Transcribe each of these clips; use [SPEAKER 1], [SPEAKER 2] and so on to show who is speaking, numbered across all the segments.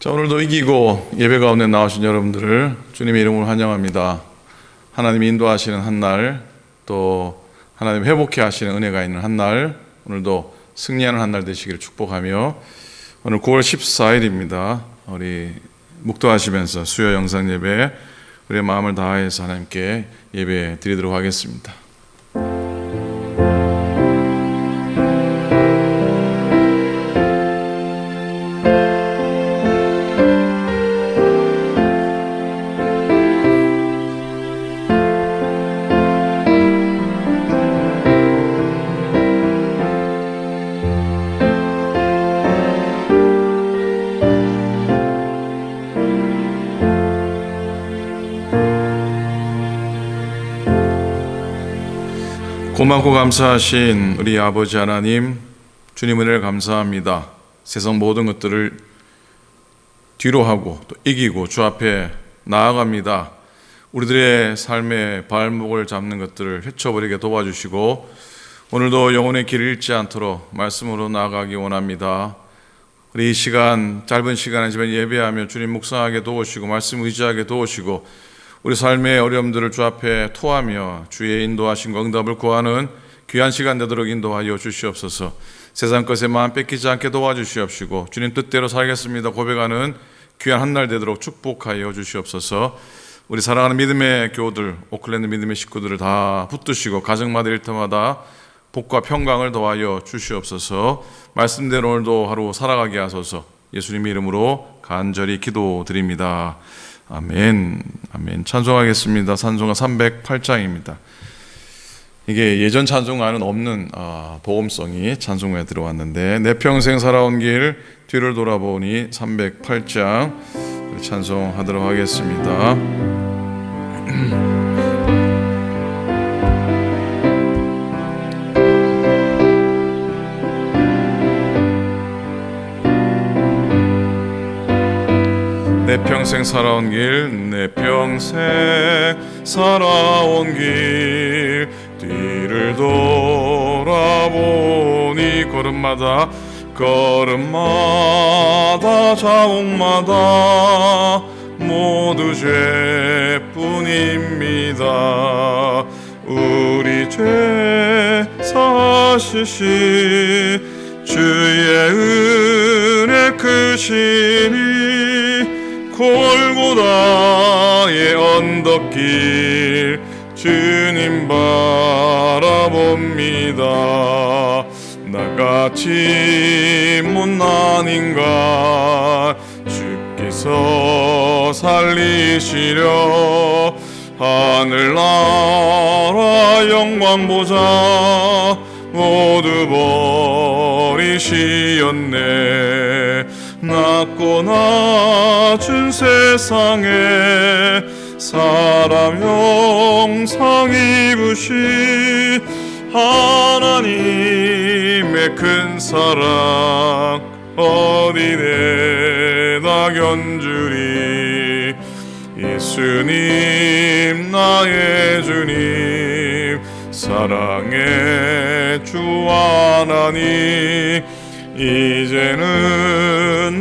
[SPEAKER 1] 자, 오늘도 이기고 예배 가운데 나오신 여러분들을 주님의 이름으로 환영합니다. 하나님이 인도하시는 한 날, 또 하나님 회복해 하시는 은혜가 있는 한 날, 오늘도 승리하는 한 날 되시기를 축복하며, 오늘 9월 14일입니다. 우리 묵도하시면서 수요 영상 예배 우리의 마음을 다해서 하나님께 예배 드리도록 하겠습니다. 고맙고 감사하신 우리 아버지 하나님, 주님 은혜를 감사합니다. 세상 모든 것들을 뒤로 하고 또 이기고 주 앞에 나아갑니다. 우리들의 삶의 발목을 잡는 것들을 헤쳐버리게 도와주시고, 오늘도 영혼의 길을 잃지 않도록 말씀으로 나아가기 원합니다. 우리 이 시간, 짧은 시간이지만 예배하며 주님 묵상하게 도우시고 말씀 의지하게 도우시고, 우리 삶의 어려움들을 주 앞에 토하며 주의 인도하신 응답을 구하는 귀한 시간 되도록 인도하여 주시옵소서. 세상 것에 마음 뺏기지 않게 도와주시옵시고, 주님 뜻대로 살겠습니다 고백하는 귀한 한 날 되도록 축복하여 주시옵소서. 우리 사랑하는 믿음의 교우들, 오클랜드 믿음의 식구들을 다 붙드시고 가정마다 일터마다 복과 평강을 더하여 주시옵소서. 말씀대로 오늘도 하루 살아가게 하소서. 예수님의 이름으로 간절히 기도드립니다. 아멘. 아멘. 찬송하겠습니다. 찬송가 308장입니다. 이게 예전 찬송가는 없는 복음성이 찬송가에 들어왔는데, 내 평생 살아온 길 뒤를 돌아보니 308장 찬송하도록 하겠습니다. 내 평생 살아온 길, 내 평생 살아온 길 뒤를 돌아보니 걸음마다 자옥마다 모두 죄뿐입니다. 우리 죄 사시시 주의 은혜 크시니 골고다의 언덕길 주님 바라봅니다. 나같이 못난 인간 주께서 살리시려 하늘나라 영광 보자 모두 버리시었네. 낮고 낮은 세상에 사람 형상 입으신 하나님의 큰 사랑 어디 내다 견주리. 예수님 나의 주님 사랑의 주 하나님, 이제는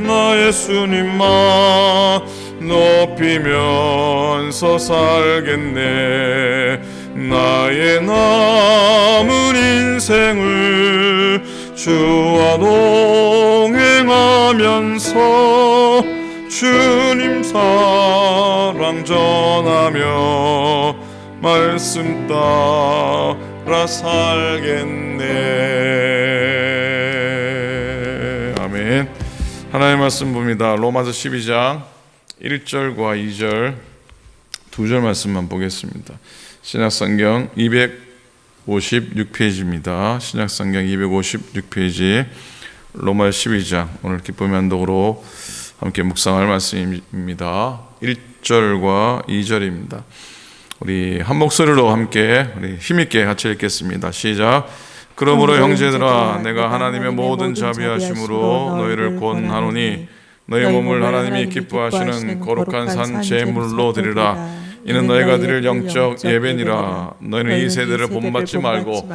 [SPEAKER 1] 나 예수님만 높이면서 살겠네. 나의 남은 인생을 주와 동행하면서 주님 사랑 전하며 말씀 따라 살겠네. 아멘. 하나님의 말씀 봅니다. 로마서 12장 1절과 2절 두 절 말씀만 보겠습니다. 신약성경 256페이지입니다. 신약성경 256페이지 로마서 12장, 오늘 기쁨의 한독으로 함께 묵상할 말씀입니다. 1절과 2절입니다. 우리 한 목소리로 함께 우리 힘있게 같이 읽겠습니다. 시작. 그러므로 형제들아, 내가 하나님의 모든 자비하심으로 너희를 권하노니 너희 몸을 하나님이 기뻐하시는 거룩한 산 제물로 드리라. 이는 너희가 드릴 영적 예배니라. 너희는 이 세대를 본받지 말고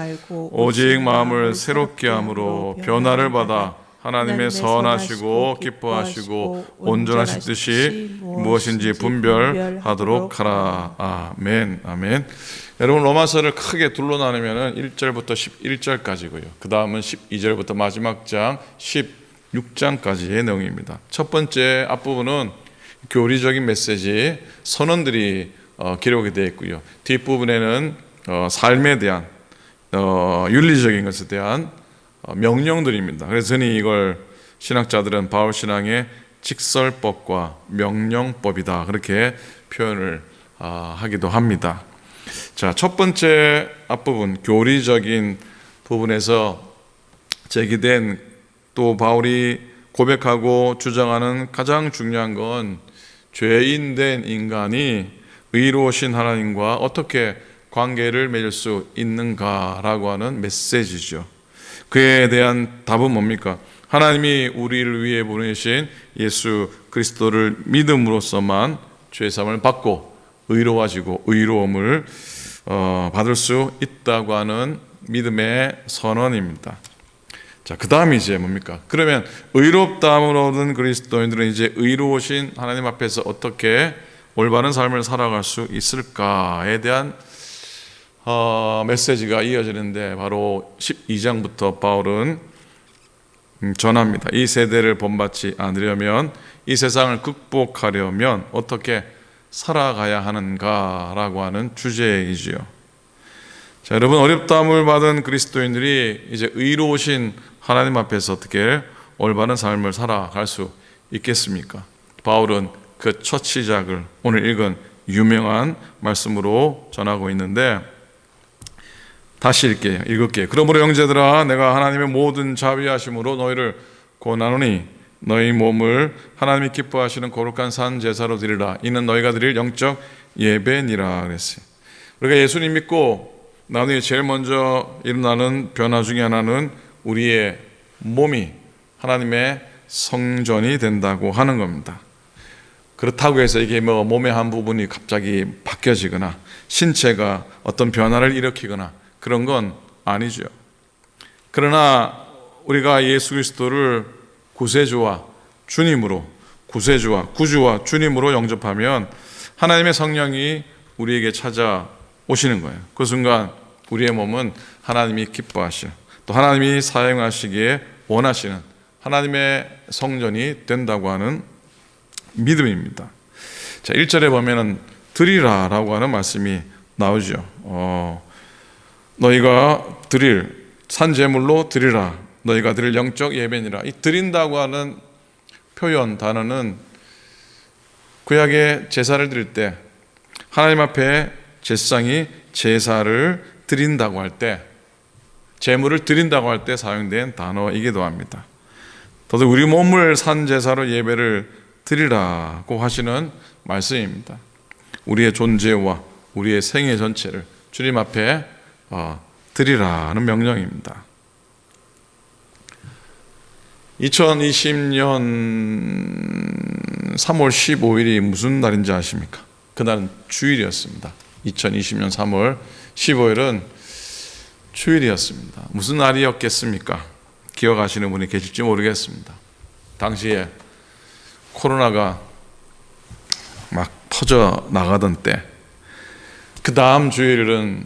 [SPEAKER 1] 오직 마음을 새롭게 함으로 변화를 받아 하나님의 선하시고 기뻐하시고 온전하신 뜻이 무엇인지 분별하도록 하라. 아멘. 아멘. 여러분, 로마서를 크게 둘로 나누면 1절부터 11절까지고요. 그 다음은 12절부터 마지막 장 16장까지의 내용입니다. 첫 번째 앞부분은 교리적인 메시지, 선언들이 기록이 되어 있고요. 뒷부분에는 삶에 대한 윤리적인 것에 대한 명령들입니다. 그래서 저는 이걸 신학자들은 바울 신앙의 직설법과 명령법이다, 그렇게 표현을 하기도 합니다. 자, 첫 번째 앞부분 교리적인 부분에서 제기된, 또 바울이 고백하고 주장하는 가장 중요한 건 죄인된 인간이 의로우신 하나님과 어떻게 관계를 맺을 수 있는가라고 하는 메시지죠. 그에 대한 답은 뭡니까? 하나님이 우리를 위해 보내신 예수 그리스도를 믿음으로써만 죄사함을 받고 의로워지고 의로움을 받을 수 있다고 하는 믿음의 선언입니다. 자, 그 다음이 이제 뭡니까? 그러면 의롭다함을 얻은 그리스도인들은 이제 의로우신 하나님 앞에서 어떻게 올바른 삶을 살아갈 수 있을까에 대한 메시지가 이어지는데, 바로 12장부터 바울은 전합니다. 이 세대를 본받지 않으려면, 이 세상을 극복하려면 어떻게 살아가야 하는가라고 하는 주제이지요. 자, 여러분, 어렵다함을 받은 그리스도인들이 이제 의로우신 하나님 앞에서 어떻게 올바른 삶을 살아갈 수 있겠습니까? 바울은 그 첫 시작을 오늘 읽은 유명한 말씀으로 전하고 있는데, 다시 읽을게요. 그러므로 형제들아, 내가 하나님의 모든 자비하심으로 너희를 권하노니 너희 몸을 하나님이 기뻐하시는 거룩한 산 제사로 드리라. 이는 너희가 드릴 영적 예배니라 그랬어요. 우리가 예수님 믿고 나중에 제일 먼저 일어나는 변화 중에 하나는 우리의 몸이 하나님의 성전이 된다고 하는 겁니다. 그렇다고 해서 이게 몸의 한 부분이 갑자기 바뀌어지거나 신체가 어떤 변화를 일으키거나 그런 건 아니죠. 그러나 우리가 예수 그리스도를 구세주와 구주와 주님으로 영접하면 하나님의 성령이 우리에게 찾아오시는 거예요. 그 순간 우리의 몸은 하나님이 기뻐하시는, 또 하나님이 사용하시기에 원하시는 하나님의 성전이 된다고 하는 믿음입니다. 자, 1절에 보면은 드리라라고 하는 말씀이 나오죠. 너희가 드릴 산제물로 드리라. 너희가 드릴 영적 예배니라. 이 드린다고 하는 표현 단어는 구약의 제사를 드릴 때, 하나님 앞에 제사장이 제사를 드린다고 할 때, 제물을 드린다고 할 때 사용된 단어이기도 합니다. 더더 우리 몸을 산 제사로 예배를 드리라고 하시는 말씀입니다. 우리의 존재와 우리의 생애 전체를 주님 앞에 드리라는 명령입니다. 2020년 3월 15일이 무슨 날인지 아십니까? 그날은 주일이었습니다. 2020년 3월 15일은 주일이었습니다. 무슨 날이었겠습니까? 기억하시는 분이 계실지 모르겠습니다. 당시에 코로나가 막 퍼져 나가던 때, 그 다음 주일은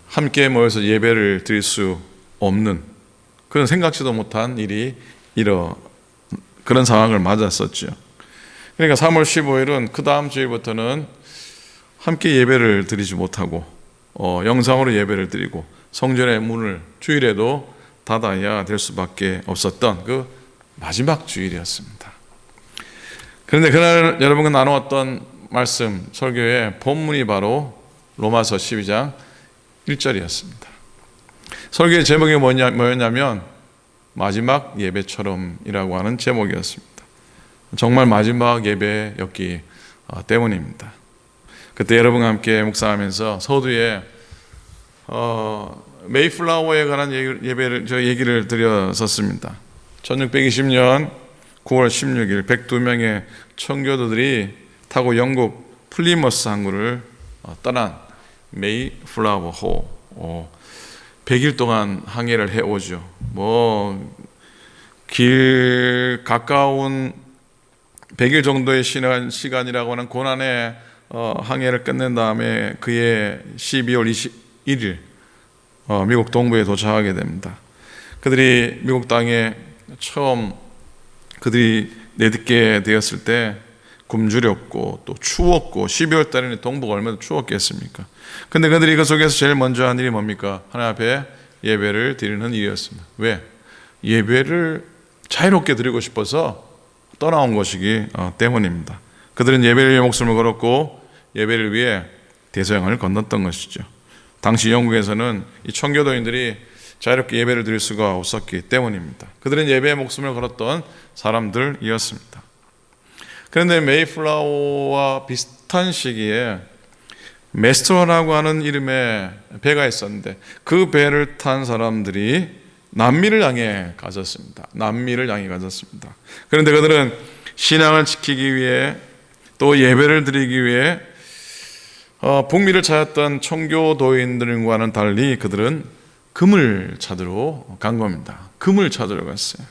[SPEAKER 1] 함께 모여서 예배를 드릴 수 없는, 그런 생각지도 못한 일이 그런 상황을 맞았었죠. 그러니까 3월 15일은 그 다음 주일부터는 함께 예배를 드리지 못하고 영상으로 예배를 드리고 성전의 문을 주일에도 닫아야 될 수밖에 없었던 그 마지막 주일이었습니다. 그런데 그날 여러분과 나누었던 말씀, 설교의 본문이 바로 로마서 12장 1절이었습니다. 설교의 제목이 뭐였냐면 마지막 예배처럼이라고 하는 제목이었습니다. 정말 마지막 예배였기 때문입니다. 그때 여러분과 함께 묵상하면서 서두에 메이플라워에 관한 얘기를 드렸었습니다. 1620년 9월 16일 102명의 청교도들이 타고 영국 플리머스 항구를 떠난 메이플라워 호, 100일 동안 항해를 해오죠. 가까운 100일 정도의 시간이라고 하는 고난의 항해를 끝낸 다음에 그해 12월 21일 미국 동부에 도착하게 됩니다. 그들이 미국 땅에 처음 그들이 내딛게 되었을 때 굶주렸고 또 추웠고 12월 달에는 동부가 얼마나 추웠겠습니까? 근데 그들이 그 속에서 제일 먼저 한 일이 뭡니까? 하나님 앞에 예배를 드리는 일이었습니다. 왜? 예배를 자유롭게 드리고 싶어서 떠나온 것이기 때문입니다. 그들은 예배를 위해 목숨을 걸었고 예배를 위해 대서양을 건넜던 것이죠. 당시 영국에서는 이 청교도인들이 자유롭게 예배를 드릴 수가 없었기 때문입니다. 그들은 예배에 목숨을 걸었던 사람들이었습니다. 그런데 메이플라워와 비슷한 시기에 메스터라고 하는 이름의 배가 있었는데 그 배를 탄 사람들이 남미를 향해 가졌습니다. 그런데 그들은 신앙을 지키기 위해 또 예배를 드리기 위해 북미를 찾았던 청교도인들과는 달리 그들은 금을 찾으러 간 겁니다. 금을 찾으러 갔어요.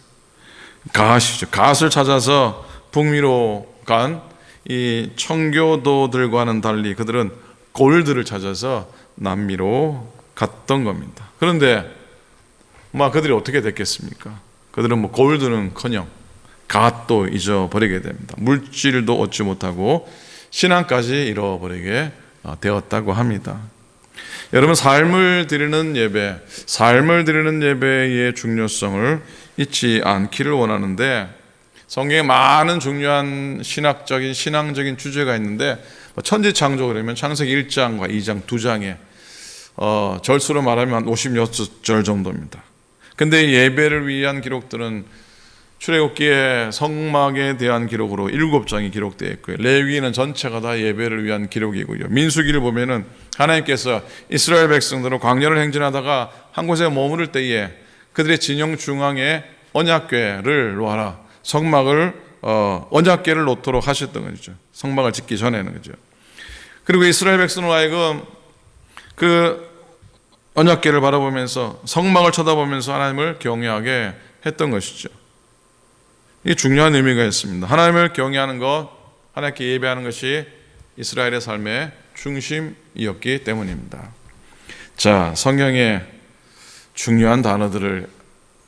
[SPEAKER 1] 갓을 찾아서 북미로 간 이 청교도들과는 달리 그들은 골드를 찾아서 남미로 갔던 겁니다. 그런데 그들이 어떻게 됐겠습니까? 그들은 골드는커녕 갓도 잊어버리게 됩니다. 물질도 얻지 못하고 신앙까지 잃어버리게 되었다고 합니다. 여러분, 삶을 드리는 예배의 중요성을 잊지 않기를 원하는데, 성경에 많은 중요한 신앙적인 주제가 있는데, 천지창조 그러면 창세기 1장과 2장, 2장에 절수로 말하면 한 56절 정도입니다. 근데 예배를 위한 기록들은 출애굽기에 성막에 대한 기록으로 7장이 기록되어 있고요. 레위기는 전체가 다 예배를 위한 기록이고요. 민수기를 보면은 하나님께서 이스라엘 백성들을 광야를 행진하다가 한 곳에 머무를 때에 그들의 진영 중앙에 언약궤를 놓아라. 성막을 언약궤를 놓도록 하셨던 거죠. 성막을 짓기 전에는 그죠. 그리고 이스라엘 백성을 하여금 그 언약궤를 바라보면서 성막을 쳐다보면서 하나님을 경외하게 했던 것이죠. 이게 중요한 의미가 있습니다. 하나님을 경외하는 것, 하나님께 예배하는 것이 이스라엘의 삶의 중심이었기 때문입니다. 자, 성경의 중요한 단어들을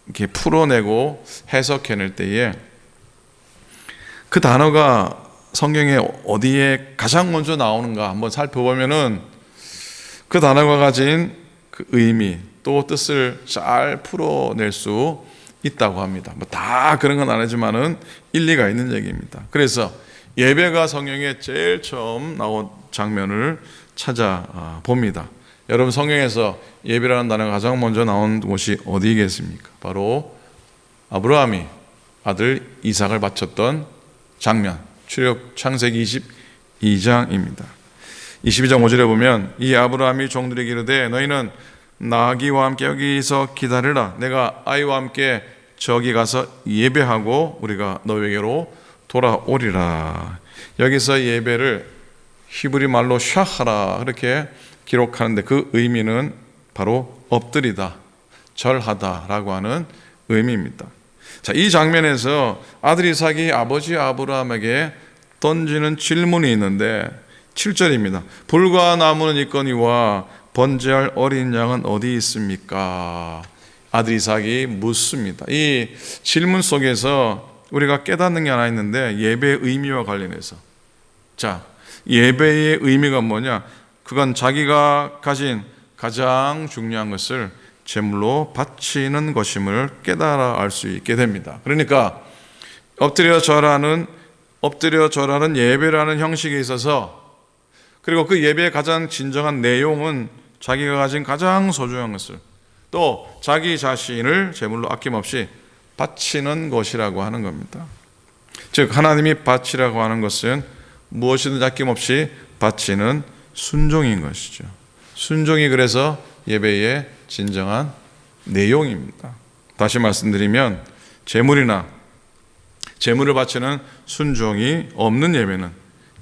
[SPEAKER 1] 이렇게 풀어내고 해석해낼 때에 그 단어가 성경에 어디에 가장 먼저 나오는가 한번 살펴보면은 그 단어가 가진 그 의미 또 뜻을 잘 풀어낼 수 있다고 합니다. 다 그런 건 아니지만은 일리가 있는 얘기입니다. 그래서 예배가 성경에 제일 처음 나온 장면을 찾아봅니다. 여러분, 성경에서 예배라는 단어가 가장 먼저 나온 곳이 어디겠습니까? 바로 아브라함이 아들 이삭을 바쳤던 장면, 출애굽 창세기 22장입니다. 22장 5절에 보면 이 아브라함이 종들에게 이르되 너희는 나귀와 함께 여기서 기다리라. 내가 아이와 함께 저기 가서 예배하고 우리가 너에게로 돌아오리라. 여기서 예배를 히브리 말로 샤하라 그렇게 기록하는데 그 의미는 바로 엎드리다, 절하다라고 하는 의미입니다. 자, 이 장면에서 아들 이삭이 아버지 아브라함에게 던지는 질문이 있는데 7절입니다. 불과 나무는 있거니와 번제할 어린 양은 어디 있습니까? 아들 이삭이 묻습니다. 이 질문 속에서 우리가 깨닫는 게 하나 있는데 예배의 의미와 관련해서, 자, 예배의 의미가 뭐냐? 그건 자기가 가진 가장 중요한 것을 제물로 바치는 것임을 깨달아 알 수 있게 됩니다. 그러니까 엎드려 절하는 예배라는 형식에 있어서, 그리고 그 예배의 가장 진정한 내용은 자기가 가진 가장 소중한 것을 또 자기 자신을 제물로 아낌없이 바치는 것이라고 하는 겁니다. 즉 하나님이 바치라고 하는 것은 무엇이든 아낌없이 바치는 순종인 것이죠. 순종이 그래서 예배의 진정한 내용입니다. 다시 말씀드리면 제물을 바치는 순종이 없는 예배는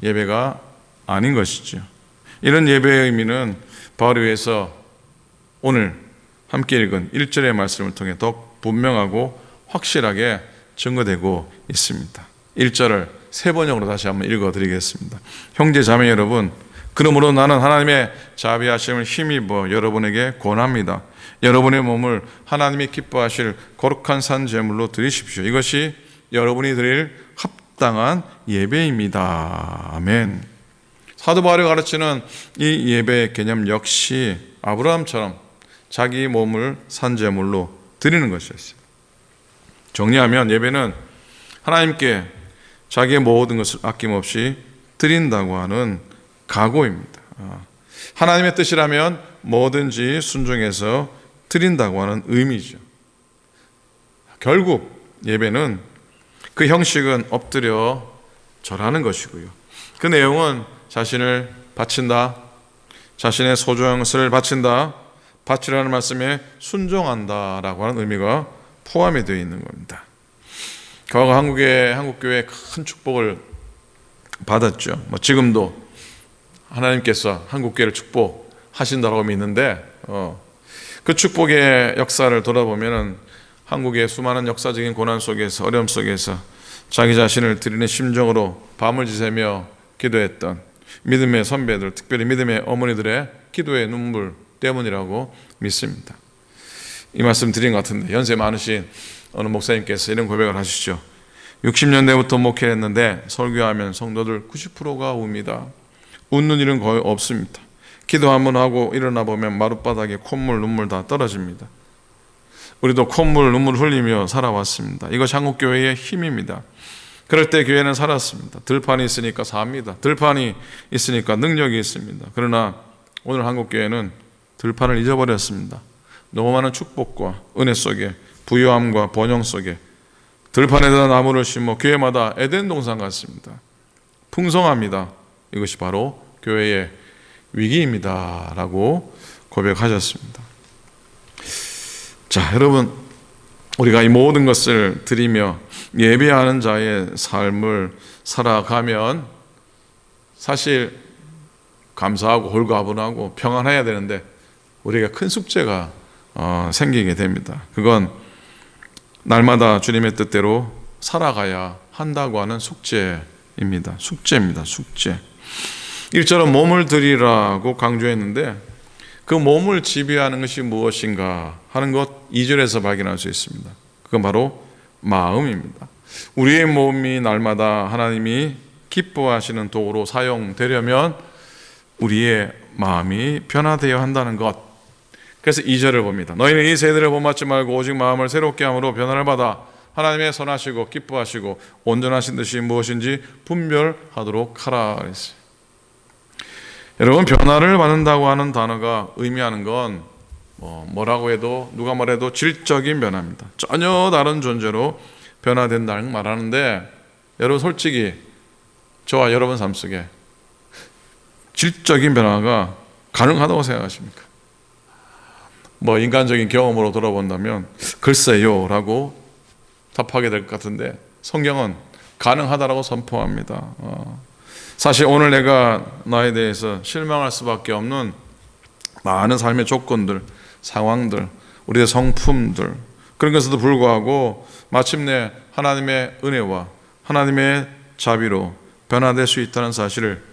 [SPEAKER 1] 예배가 아닌 것이죠. 이런 예배의 의미는 바울이 위해서 오늘 함께 읽은 1절의 말씀을 통해 더 분명하고 확실하게 증거되고 있습니다. 1절을 세 번역으로 다시 한번 읽어드리겠습니다. 형제 자매 여러분, 그러므로 나는 하나님의 자비하심을 힘입어 여러분에게 권합니다. 여러분의 몸을 하나님이 기뻐하실 거룩한 산 제물로 드리십시오. 이것이 여러분이 드릴 합당한 예배입니다. 아멘. 사도 바울이 가르치는 이 예배의 개념 역시 아브라함처럼 자기 몸을 산 제물로 드리는 것이었어요. 정리하면 예배는 하나님께 자기의 모든 것을 아낌없이 드린다고 하는 각오입니다. 하나님의 뜻이라면 뭐든지 순종해서 드린다고 하는 의미죠. 결국 예배는 그 형식은 엎드려 절하는 것이고요. 그 내용은 자신을 바친다, 자신의 소중한 것을 바친다, 바치라는 말씀에 순종한다라고 하는 의미가 포함이 되어 있는 겁니다. 과거 한국교회에 큰 축복을 받았죠. 지금도 하나님께서 한국교회를 축복하신다고 믿는데 그 축복의 역사를 돌아보면 한국의 수많은 역사적인 고난 속에서, 어려움 속에서 자기 자신을 드리는 심정으로 밤을 지새며 기도했던 믿음의 선배들, 특별히 믿음의 어머니들의 기도의 눈물 때문이라고 믿습니다. 이 말씀 드린 것 같은데 연세 많으신 어느 목사님께서 이런 고백을 하시죠. 60년대부터 목회를 했는데 설교하면 성도들 90%가 웁니다. 웃는 일은 거의 없습니다. 기도 한번 하고 일어나 보면 마룻바닥에 콧물, 눈물 다 떨어집니다. 우리도 콧물, 눈물 흘리며 살아왔습니다. 이것이 한국교회의 힘입니다. 그럴 때 교회는 살았습니다. 들판이 있으니까 삽니다. 들판이 있으니까 능력이 있습니다. 그러나 오늘 한국교회는 들판을 잊어버렸습니다. 너무 많은 축복과 은혜 속에, 부유함과 번영 속에 들판에다 나무를 심어 교회마다 에덴 동산 같습니다. 풍성합니다. 이것이 바로 교회의 위기입니다 라고 고백하셨습니다. 자, 여러분, 우리가 이 모든 것을 드리며 예배하는 자의 삶을 살아가면 사실 감사하고 홀가분하고 평안해야 되는데 우리가 큰 숙제가 생기게 됩니다. 그건 날마다 주님의 뜻대로 살아가야 한다고 하는 숙제입니다. 숙제입니다. 숙제. 1절은 몸을 드리라고 강조했는데 그 몸을 지배하는 것이 무엇인가 하는 것 2절에서 발견할 수 있습니다. 그건 바로 마음입니다. 우리의 몸이 날마다 하나님이 기뻐하시는 도구로 사용되려면 우리의 마음이 변화되어야 한다는 것. 그래서 2절을 봅니다. 너희는 이 세대를 본받지 말고 오직 마음을 새롭게 함으로 변화를 받아 하나님의 선하시고 기뻐하시고 온전하신 뜻이 무엇인지 분별하도록 하라 그랬어요. 여러분, 변화를 받는다고 하는 단어가 의미하는 건 뭐라고 해도 누가 말해도 질적인 변화입니다. 전혀 다른 존재로 변화된다는 말하는데 여러분, 솔직히 저와 여러분 삶 속에 질적인 변화가 가능하다고 생각하십니까? 인간적인 경험으로 돌아본다면 글쎄요 라고 답하게 될 것 같은데 성경은 가능하다라고 선포합니다. 사실 오늘 내가 나에 대해서 실망할 수밖에 없는 많은 삶의 조건들, 상황들, 우리의 성품들, 그런 것에도 불구하고 마침내 하나님의 은혜와 하나님의 자비로 변화될 수 있다는 사실을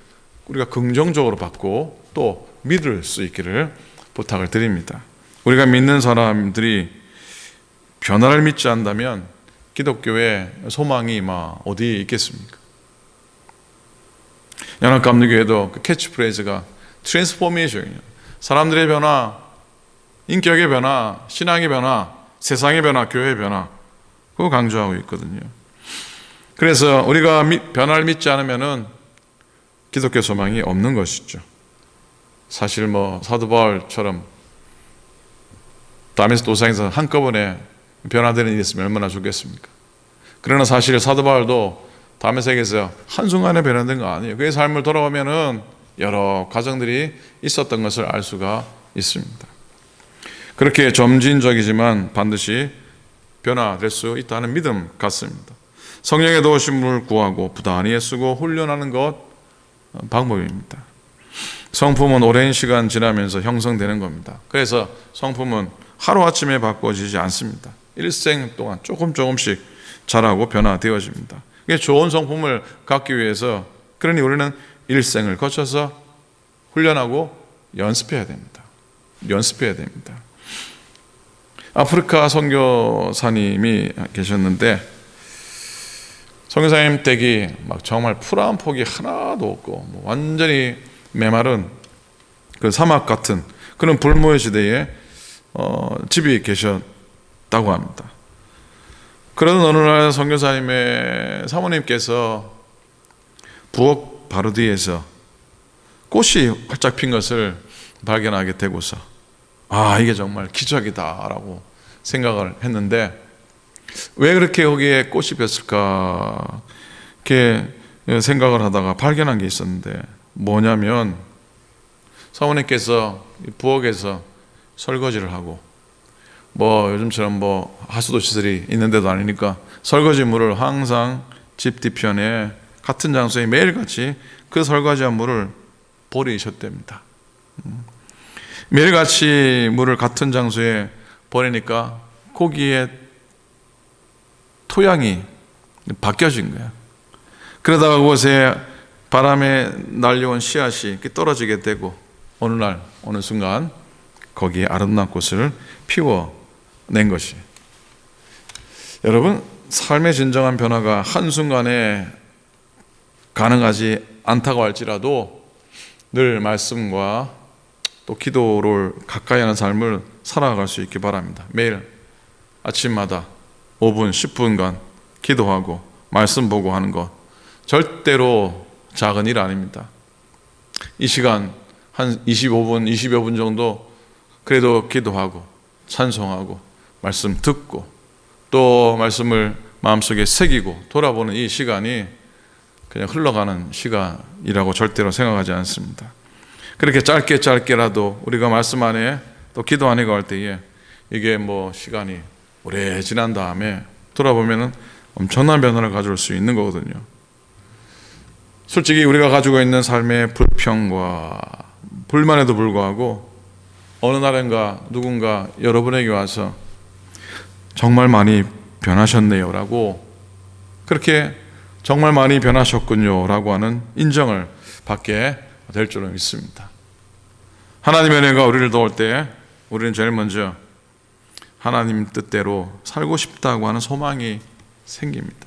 [SPEAKER 1] 우리가 긍정적으로 받고 또 믿을 수 있기를 부탁을 드립니다. 우리가 믿는 사람들이 변화를 믿지 않는다면 기독교의 소망이 어디에 있겠습니까? 연합감리교회도 그 캐치프레이즈가 트랜스포메이션이에요. 사람들의 변화, 인격의 변화, 신앙의 변화, 세상의 변화, 교회의 변화, 그거 강조하고 있거든요. 그래서 우리가 변화를 믿지 않으면은 기독교 소망이 없는 것이죠. 사실 사도 바울처럼 다메섹 도상에서 한꺼번에 변화되는 일이 있으면 얼마나 좋겠습니까? 그러나 사실 사도 바울도 다메섹에서 한순간에 변화된 거 아니에요. 그의 삶을 돌아보면은 여러 과정들이 있었던 것을 알 수가 있습니다. 그렇게 점진적이지만 반드시 변화될 수 있다는 믿음 같습니다. 성령의 도우심을 구하고 부단히 애쓰고 훈련하는 것 방법입니다. 성품은 오랜 시간 지나면서 형성되는 겁니다. 그래서 성품은 하루아침에 바꿔지지 않습니다. 일생 동안 조금씩 자라고 변화되어집니다. 좋은 성품을 갖기 위해서 그러니 우리는 일생을 거쳐서 훈련하고 연습해야 됩니다. 아프리카 선교사님이 계셨는데 선교사님 댁이 막 정말 풀 한 폭이 하나도 없고 완전히 메마른 그 사막 같은 그런 불모의 시대에 집이 계셨다고 합니다. 그러던 어느 날 선교사님의 사모님께서 부엌 바로 뒤에서 꽃이 활짝 핀 것을 발견하게 되고서 이게 정말 기적이다라고 생각을 했는데 왜 그렇게 거기에 꽃이 폈을까 이렇게 생각을 하다가 발견한 게 있었는데 뭐냐면 사모님께서 부엌에서 설거지를 하고 요즘처럼 하수도 시설이 있는데도 아니니까 설거지물을 항상 집 뒤편에 같은 장소에 매일같이 그 설거지한 물을 버리셨답니다. 매일같이 물을 같은 장소에 버리니까 거기에 토양이 바뀌어진 거야. 그러다가 그곳에 바람에 날려온 씨앗이 떨어지게 되고 어느 순간 거기에 아름다운 꽃을 피워낸 것이. 여러분, 삶의 진정한 변화가 한순간에 가능하지 않다고 할지라도 늘 말씀과 또 기도를 가까이 하는 삶을 살아갈 수 있기 바랍니다. 매일 아침마다 5분, 10분간 기도하고 말씀 보고 하는 것 절대로 작은 일 아닙니다. 이 시간 한 25분, 20여 분 정도 그래도 기도하고 찬송하고 말씀 듣고 또 말씀을 마음속에 새기고 돌아보는 이 시간이 그냥 흘러가는 시간이라고 절대로 생각하지 않습니다. 그렇게 짧게라도 우리가 말씀 안에 또 기도 안에 갈 때에 이게 시간이 오래 지난 다음에 돌아보면 엄청난 변화를 가져올 수 있는 거거든요. 솔직히 우리가 가지고 있는 삶의 불평과 불만에도 불구하고 어느 날인가 누군가 여러분에게 와서 정말 많이 변하셨네요 라고 그렇게 정말 많이 변하셨군요 라고 하는 인정을 받게 될 줄은 믿습니다. 하나님의 은혜가 우리를 도울 때 우리는 제일 먼저 하나님 뜻대로 살고 싶다고 하는 소망이 생깁니다.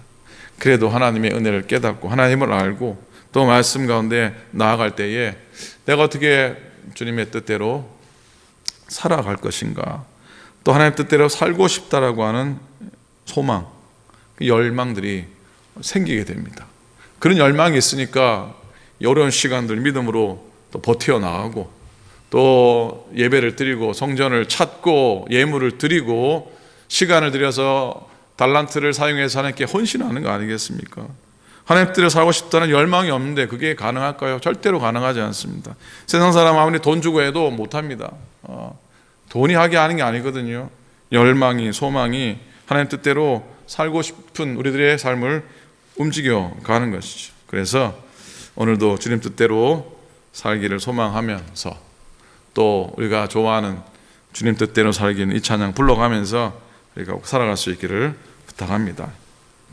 [SPEAKER 1] 그래도 하나님의 은혜를 깨닫고 하나님을 알고 또 말씀 가운데 나아갈 때에 내가 어떻게 주님의 뜻대로 살아갈 것인가, 또 하나님 뜻대로 살고 싶다라고 하는 소망, 열망들이 생기게 됩니다. 그런 열망이 있으니까 어려운 시간들 믿음으로 또 버텨나가고 또 예배를 드리고 성전을 찾고 예물을 드리고 시간을 들여서 달란트를 사용해서 하나님께 헌신하는 거 아니겠습니까? 하나님 뜻대로 살고 싶다는 열망이 없는데 그게 가능할까요? 절대로 가능하지 않습니다. 세상 사람 아무리 돈 주고 해도 못합니다. 돈이 하게 하는 게 아니거든요. 열망이, 소망이 하나님 뜻대로 살고 싶은 우리들의 삶을 움직여 가는 것이죠. 그래서 오늘도 주님 뜻대로 살기를 소망하면서 또 우리가 좋아하는 주님 뜻대로 살기는 이 찬양 불러가면서 우리가 살아갈 수 있기를 부탁합니다.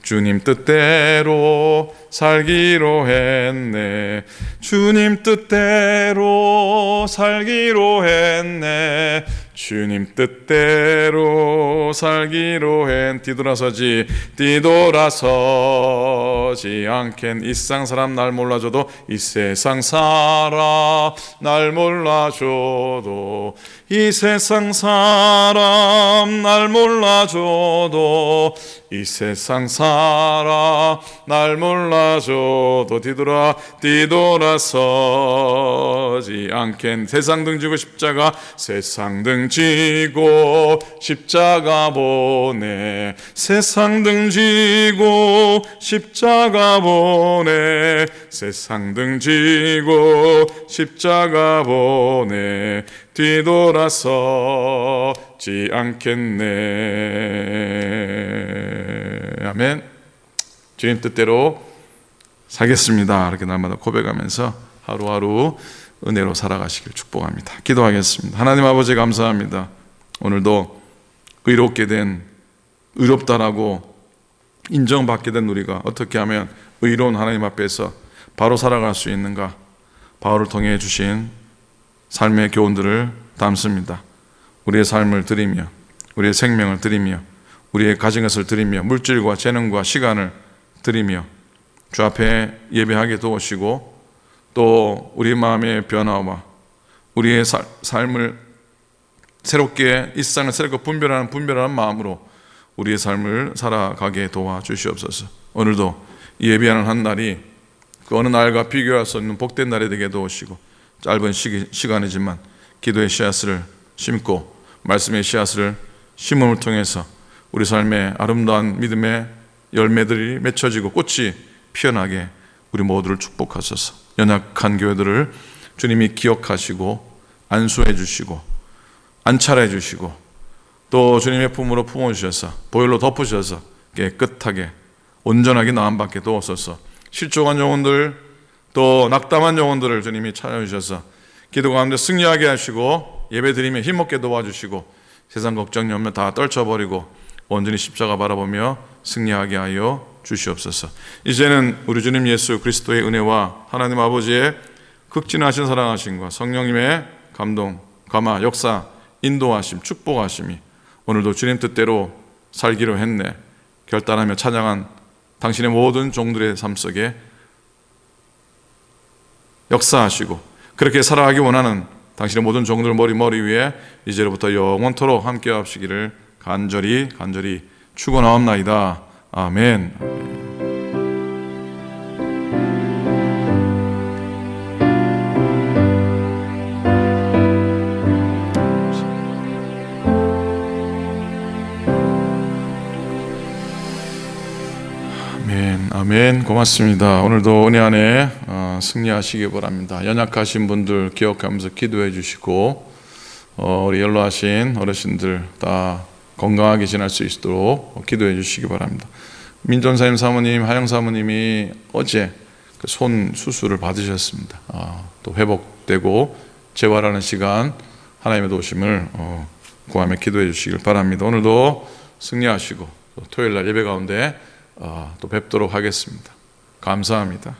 [SPEAKER 1] 주님 뜻대로 살기로 했네. 주님 뜻대로 살기로 했네. 주님 뜻대로 살기로 했. 뒤돌아서지 않겐 이 세상 사람 날 몰라줘도 이 세상 사람 날 몰라줘도 이 세상 사람 날 몰라줘도 이 세상 사람 날 몰라줘도 뒤돌아서지 않겐 세상 등지고 십자가 세상 등지고 십자가 보내 세상 등지고 십자가 보내 세상 등지고 십자가 보내 뒤돌아서지 않겠네. 아멘. 주님 뜻대로 살겠습니다. 이렇게 날마다 고백하면서 하루하루 은혜로 살아가시길 축복합니다. 기도하겠습니다. 하나님 아버지 감사합니다. 오늘도 의롭게 된 의롭다라고 인정받게 된 우리가 어떻게 하면 의로운 하나님 앞에서 바로 살아갈 수 있는가, 바울을 통해 주신 삶의 교훈들을 담습니다. 우리의 삶을 드리며, 우리의 생명을 드리며, 우리의 가진 것을 드리며, 물질과 재능과 시간을 드리며 주 앞에 예배하게 도우시고, 또 우리 마음의 변화와 우리의 삶을 새롭게, 이 세상을 새롭게 분별하는 마음으로 우리의 삶을 살아가게 도와주시옵소서. 오늘도 예배하는 한 날이 그 어느 날과 비교할 수 없는 복된 날이 되게 도우시고, 짧은 시간이지만 기도의 씨앗을 심고 말씀의 씨앗을 심음을 통해서 우리 삶의 아름다운 믿음의 열매들이 맺혀지고 꽃이 피어나게 우리 모두를 축복하소서. 연약한 교회들을 주님이 기억하시고 안수해 주시고 안찰해 주시고, 또 주님의 품으로 품어주셔서 보혈로 덮으셔서 깨끗하게 온전하게 나음받게 도우소서. 실족한 영혼들, 또 낙담한 영혼들을 주님이 찾아주셔서 기도 가운데 승리하게 하시고, 예배드리며 힘없게 도와주시고, 세상 걱정 염려 다 떨쳐버리고 온전히 십자가 바라보며 승리하게 하여 주시옵소서. 이제는 우리 주님 예수 그리스도의 은혜와 하나님 아버지의 극진하신 사랑하심과 성령님의 감동, 감화, 역사, 인도하심, 축복하심이 오늘도 주님 뜻대로 살기로 했네 결단하며 찬양한 당신의 모든 종들의 삶 속에 역사하시고, 그렇게 살아가기 원하는 당신의 모든 종들 머리 위에 이제로부터 영원토록 함께 하시기를 간절히 축원하옵나이다. 아멘. 아멘. 고맙습니다. 오늘도 은혜 안에 승리하시기 바랍니다. 연약하신 분들 기억하면서 기도해 주시고, 우리 연로하신 어르신들 다 건강하게 지낼 수 있도록 기도해 주시기 바랍니다. 민전사님 사모님, 하영 사모님이 어제 손 수술을 받으셨습니다. 또 회복되고 재활하는 시간 하나님의 도우심을 구하며 기도해 주시길 바랍니다. 오늘도 승리하시고 토요일 날 예배 가운데 또 뵙도록 하겠습니다. 감사합니다.